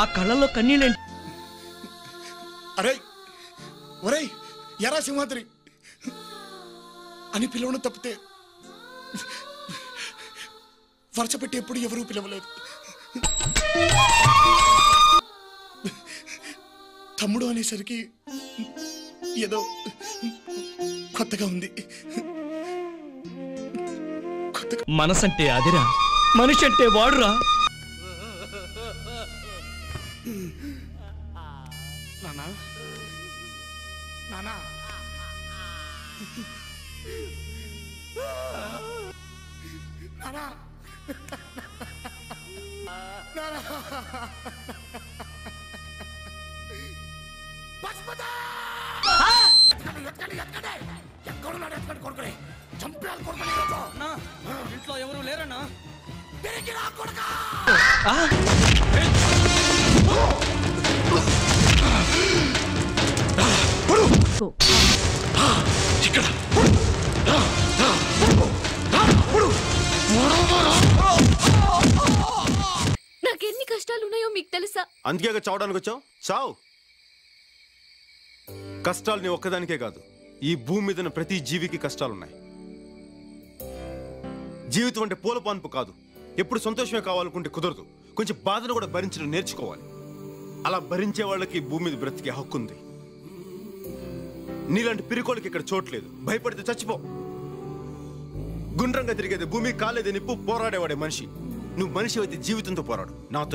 ఆ కళ్ళల్లో కన్నీళ్ళేంటి? అరే ఒరే ఎరా సింహాద్రి అని పిలవడం తప్పితే వరుస పెట్టి ఎప్పుడు ఎవరూ పిలవలేదు. తమ్ముడు అనేసరికి ఏదో కొత్తగా ఉంది. మనసంటే అదిరా, మనిషి అంటే వాడురా. నానా నానా నానా నానా ఇంట్లో ఎవరు లేరన్నా? నాకెన్ని కష్టాలున్నాయో మీకు తెలుసా? అందుకే చావడానికి వచ్చావు, చావు. కష్టాలు నీ ఒక్కదానికే కాదు, ఈ భూమి మీద ప్రతి జీవికి కష్టాలున్నాయి. జీవితం అంటే పూల పాన్పు కాదు. ఎప్పుడు సంతోషమే కావాలనుకుంటే కుదరదు. కొంచెం బాధను కూడా భరించడం నేర్చుకోవాలి. అలా భరించే వాళ్ళకి భూమి మీద బ్రతికే హక్కు ఉంది. నీలాంటి పిరికోళ్ళకి ఇక్కడ చోట్లేదు. భయపడితే చచ్చిపో. గుండ్రంగా తిరిగేది భూమి, కాలేది నిప్పు, పోరాడేవాడే మనిషి. నువ్వు మనిషి అయితే జీవితంతో పోరాడు. నాతో